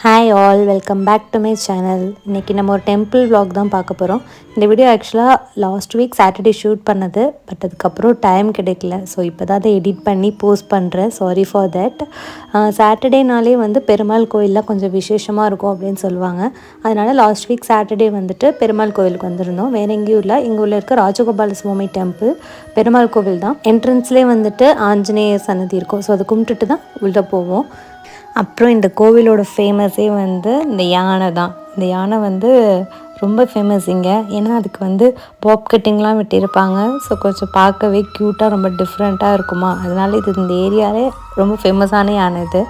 Hi all, welcome back to my channel. இன்றைக்கி நம்ம ஒரு டெம்பிள் vlog தான் பார்க்க போகிறோம். இந்த வீடியோ ஆக்சுவலாக லாஸ்ட் வீக் சாட்டர்டே ஷூட் பண்ணது, பட் அதுக்கப்புறம் டைம் கிடைக்கல. ஸோ இப்போ தான் அதை எடிட் பண்ணி போஸ்ட் பண்ணுறேன். Sorry for that. சாட்டர்டேனாலே பெருமாள் கோயிலில் கொஞ்சம் விசேஷமாக இருக்கும் அப்படின்னு சொல்லுவாங்க. அதனால் லாஸ்ட் வீக் சாட்டர்டே பெருமாள் கோவிலுக்கு வந்திருந்தோம். வேறு எங்கேயும் இல்லை, எங்கள் ஊரில் இருக்க ராஜகோபால சுவாமி டெம்பிள் பெருமாள் கோவில் தான். என்ட்ரன்ஸ்லேயே ஆஞ்சநேயர் சன்னதி இருக்கும். ஸோ அதை கும்பிட்டுட்டு தான் உள்ளே போவோம். அப்புறம் இந்த கோவிலோட ஃபேமஸே இந்த யானை தான். இந்த யானை ரொம்ப ஃபேமஸ் இங்கே. ஏன்னா அதுக்கு பாப் கட்டிங்லாம் வெட்டியிருப்பாங்க. ஸோ கொஞ்சம் பார்க்கவே க்யூட்டாக ரொம்ப டிஃப்ரெண்ட்டாக இருக்குமா, அதனால இது இந்த ஏரியாவே ரொம்ப ஃபேமஸான யானை இது.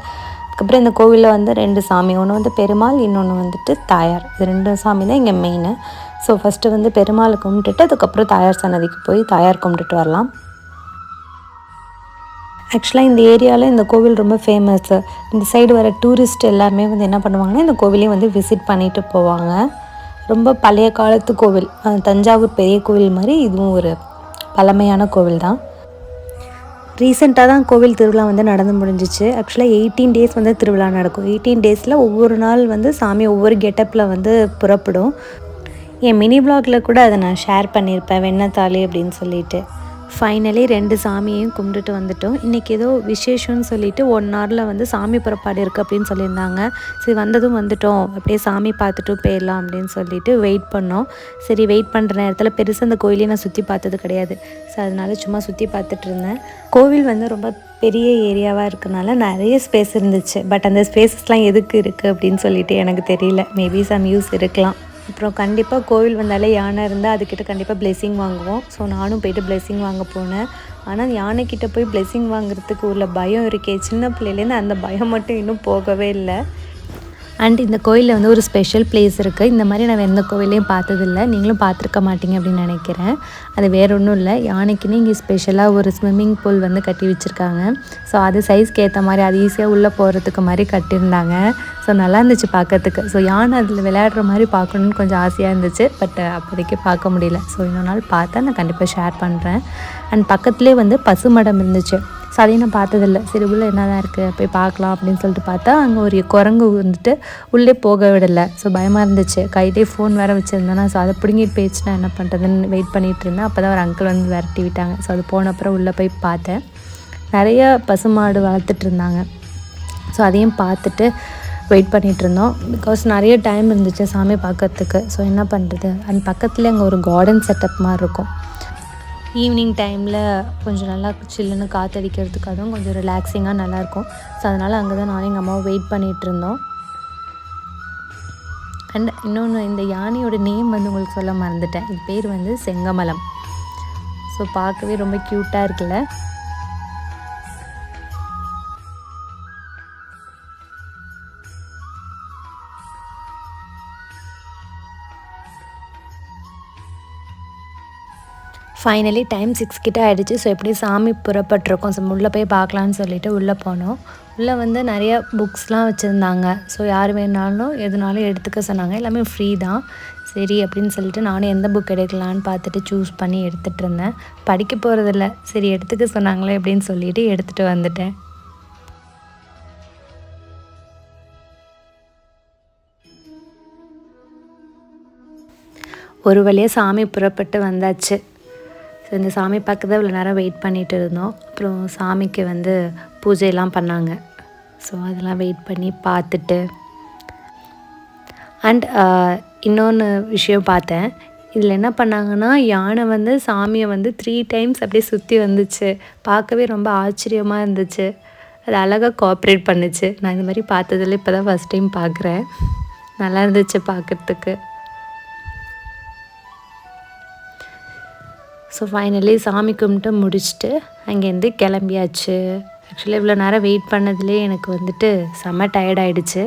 அதுக்கப்புறம் இந்த கோவிலில் 2 சாமி, ஒன்று பெருமாள், இன்னொன்று தாயார். இது 2 சாமி தான் இங்கே மெயின். ஸோ ஃபஸ்ட்டு பெருமாளை கும்பிட்டுட்டு அதுக்கப்புறம் தாயார் சன்னதிக்கு போய் தாயார் கும்பிட்டுட்டு வரலாம். ஆக்சுவலாக இந்த ஏரியாவில் இந்த கோவில் ரொம்ப ஃபேமஸ்ஸு. இந்த சைடு வர டூரிஸ்ட் எல்லாருமே என்ன பண்ணுவாங்கன்னா இந்த கோவிலையும் விசிட் பண்ணிட்டு போவாங்க. ரொம்ப பழைய காலத்து கோவில், தஞ்சாவூர் பெரிய கோவில் மாதிரி இதுவும் ஒரு பழமையான கோவில் தான். ரீசெண்டாக தான் கோவில் திருவிழா நடந்து முடிஞ்சிச்சு. ஆக்சுவலாக 18 டேஸ் திருவிழா நடக்கும். 18 டேஸில் ஒவ்வொரு நாள் சாமி ஒவ்வொரு கெட்டப்பில் புறப்படும். என் மினி விளாகில் கூட அதை நான் ஷேர் பண்ணியிருப்பேன், வெண்ணத்தாலி அப்படின்னு சொல்லிட்டு. ஃபைனலி 2 சாமியையும் கும்பிட்டுட்டு வந்துட்டோம். இன்றைக்கி ஏதோ விசேஷம்னு சொல்லிவிட்டு 1 ஹவரில் சாமி புறப்பாடு இருக்குது அப்படின்னு சொல்லியிருந்தாங்க. சரி வந்ததும் வந்துட்டோம், அப்படியே சாமி பார்த்துட்டும் போயிடலாம் அப்படின்னு சொல்லிட்டு வெயிட் பண்ணோம். சரி வெயிட் பண்ணுற நேரத்தில் பெருசாக அந்த கோயிலையும் நான் சுற்றி பார்த்தது கிடையாது. ஸோ அதனால் சும்மா சுற்றி பார்த்துட்டு இருந்தேன். கோவில் ரொம்ப பெரிய ஏரியாவாக இருக்கனால நிறைய ஸ்பேஸ் இருந்துச்சு. பட் அந்த ஸ்பேஸஸ்லாம் எதுக்கு இருக்குது அப்படின்னு சொல்லிட்டு எனக்கு தெரியல. மேபி சம் யூஸ் இருக்கலாம். அப்புறம் கண்டிப்பாக கோவில் வந்தாலே யானை இருந்தால் அதுக்கிட்ட கண்டிப்பாக பிளெஸிங் வாங்குவோம். ஸோ நானும் போய்ட்டு பிளெஸிங் வாங்க போனேன். ஆனால் யானைக்கிட்ட போய் பிளெஸிங் வாங்குறதுக்கு உள்ள பயம் இருக்கே, சின்ன பிள்ளையிலேருந்து அந்த பயம் மட்டும் இன்னும் போகவே இல்லை. அண்ட் இந்த கோயிலில் ஒரு ஸ்பெஷல் பிளேஸ் இருக்குது. இந்த மாதிரி நான் எந்த கோவிலையும் பார்த்ததில்லை, நீங்களும் பார்த்துருக்க மாட்டீங்க அப்படின்னு நினைக்கிறேன். அது வேறு ஒன்றும் இல்லை, யானைக்குன்னு இங்கே ஸ்பெஷலாக ஒரு ஸ்விம்மிங் பூல் கட்டி வச்சுருக்காங்க. ஸோ அது சைஸ்க்கு ஏற்ற மாதிரி அது ஈஸியாக உள்ளே போகிறதுக்கு மாதிரி கட்டியிருந்தாங்க. ஸோ நல்லா இருந்துச்சு பார்க்கறதுக்கு. ஸோ யானை அதில் விளையாடுற மாதிரி பார்க்கணுன்னு கொஞ்சம் ஆசையாக இருந்துச்சு. பட் அப்போதைக்கு பார்க்க முடியல. ஸோ இன்னொரு நாள் பார்த்தா நான் கண்டிப்பாக ஷேர் பண்ணுறேன். அண்ட் பக்கத்துலேயே பசுமடம் இருந்துச்சு. ஸோ அதையும் நான் பார்த்ததில்ல. சரி உள்ளே என்ன தான் இருக்குது போய் பார்க்கலாம் அப்படின்னு சொல்லிட்டு பார்த்தா அங்கே ஒரு குரங்கு உள்ளே போக விடலை. ஸோ பயமாக இருந்துச்சு. கையிலே ஃபோன் வேறு வச்சுருந்தேன்னா, ஸோ அதை பிடுங்கிட்டு போயிடுச்சுன்னா என்ன பண்ணுறதுன்னு வெயிட் பண்ணிகிட்டு இருந்தேன். அப்போ தான் ஒரு அங்கிள் விரட்டி விட்டாங்க. ஸோ அது போன அப்புறம் உள்ளே போய் பார்த்தேன். நிறைய பசுமாடு வளர்த்துட்டு இருந்தாங்க. ஸோ அதையும் பார்த்துட்டு வெயிட் பண்ணிகிட்டு இருந்தோம். பிகாஸ் நிறைய டைம் இருந்துச்சு சாமி பார்க்கறதுக்கு. ஸோ என்ன பண்ணுறது, அந்த பக்கத்துலேயே அங்கே ஒரு கார்டன் செட்டப் மாதிரி இருக்கும். ஈவினிங் டைமில் கொஞ்சம் நல்லா சில்லுன்னு காற்றடிக்கிறதுக்கு அதுவும் கொஞ்சம் ரிலாக்ஸிங்காக நல்லாயிருக்கும். ஸோ அதனால் அங்கே தான் நானும் எங்கள் அம்மாவும் வெயிட் பண்ணிகிட்டு இருந்தோம். அண்ட் இன்னொன்று, இந்த யானையோட நேம் உங்களுக்கு சொல்ல மறந்துட்டேன். இது பேர் செங்கமலம். ஸோ பார்க்கவே ரொம்ப க்யூட்டாக இருக்குல்ல. ஃபைனலி டைம் 6 கிட்ட ஆகிடுச்சு. ஸோ எப்படி சாமி புறப்பட்டிருக்கோம். ஸோ உள்ளே போய் பார்க்கலான்னு சொல்லிட்டு உள்ளே போனோம். உள்ளே நிறைய புக்ஸ்லாம் வச்சுருந்தாங்க. ஸோ யார் வேணாலும் எதுனாலும் எடுத்துக்க சொன்னாங்க. எல்லாமே ஃப்ரீ தான். சரி அப்படின்னு சொல்லிட்டு நானும் எந்த புக் எடுக்கலான்னு பார்த்துட்டு சூஸ் பண்ணி எடுத்துகிட்டு இருந்தேன். படிக்க போகிறதில்ல, சரி எடுத்துக்க சொன்னாங்களே அப்படின்னு சொல்லிட்டு எடுத்துகிட்டு வந்துட்டேன். ஒரு வழியாக சாமி புறப்பட்டு வந்தாச்சு. ஸோ இந்த சாமி பார்க்க இவ்வளோ நேரம் வெயிட் பண்ணிகிட்டு இருந்தோம். அப்புறம் சாமிக்கு பூஜையெல்லாம் பண்ணாங்க. ஸோ அதெல்லாம் வெயிட் பண்ணி பார்த்துட்டு அண்ட் இன்னொன்று விஷயம் பார்த்தேன். இதில் என்ன பண்ணாங்கன்னா, யானை சாமியை 3 டைம்ஸ் அப்படியே சுற்றி வந்துச்சு. பார்க்கவே ரொம்ப ஆச்சரியமாக இருந்துச்சு. அது அழகாக கோஆப்ரேட் பண்ணிச்சு. நான் இந்த மாதிரி பார்த்ததில்ல, இப்போ தான் ஃபஸ்ட் டைம் பார்க்குறேன். நல்லா இருந்துச்சு பார்க்குறதுக்கு. ஸோ ஃபைனலி சாமி கும்பிட்டு முடிச்சுட்டு அங்கேருந்து கிளம்பியாச்சு. ஆக்சுவலி இவ்வளோ நேரம் வெயிட் பண்ணதுலேயே எனக்கு செம்ம டயர்ட் ஆகிடுச்சு.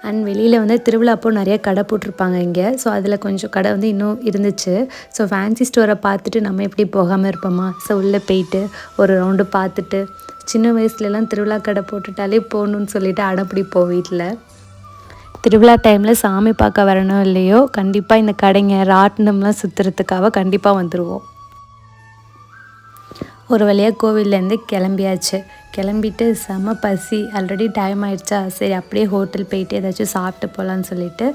அண்ட் வெளியில் திருவிழா அப்போ நிறைய கடை போட்டிருப்பாங்க இங்கே. ஸோ அதில் கொஞ்சம் கடை இன்னும் இருந்துச்சு. ஸோ ஃபேன்சி ஸ்டோரை பார்த்துட்டு நம்ம எப்படி போகாமல் இருப்போமா. ஸோ உள்ளே போயிட்டு ஒரு ரவுண்டு பார்த்துட்டு, சின்ன வயசுலலாம் திருவிழா கடை போட்டுட்டாலே போகணுன்னு சொல்லிட்டு அடப்பிடிப்போம் வீட்டில். திருவிழா டைமில் சாமி பார்க்க வரணும் இல்லையோ, கண்டிப்பாக இந்த கடைங்க ராட்டினம்லாம் சுற்றுறதுக்காக கண்டிப்பாக வந்துடுவோம். ஒரு வழியாக கோவில்லேருந்து கிளம்பியாச்சு. கிளம்பிட்டு செம பசி, ஆல்ரெடி டைம் ஆயிடுச்சா, சரி அப்படியே ஹோட்டல் போயிட்டு ஏதாச்சும் சாப்பிட்டு போகலான்னு சொல்லிட்டு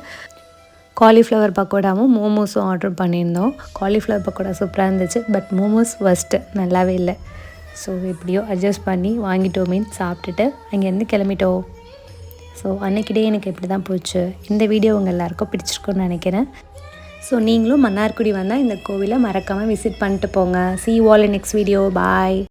காலிஃப்ளவர் பக்கோடாவும் மோமோஸும் ஆர்டர் பண்ணியிருந்தோம். காலிஃப்ளவர் பக்கோடா சூப்பராக இருந்துச்சு, பட் மோமோஸ் ஃபஸ்ட்டு நல்லாவே இல்லை. ஸோ எப்படியோ அட்ஜஸ்ட் பண்ணி வாங்கிட்டோமேன்னு சாப்பிட்டுட்டு அங்கேருந்து கிளம்பிட்டோம். ஸோ அன்றைக்கி டே எனக்கு இப்படி தான் போச்சு. இந்த வீடியோ உங்கள் எல்லாேருக்கும் பிடிச்சிருக்குன்னு நினைக்கிறேன். ஸோ நீங்களும் மன்னார்குடி வந்தால் இந்த கோவிலை மறக்காமல் விசிட் பண்ணிட்டு போங்க. See you all in next video. Bye.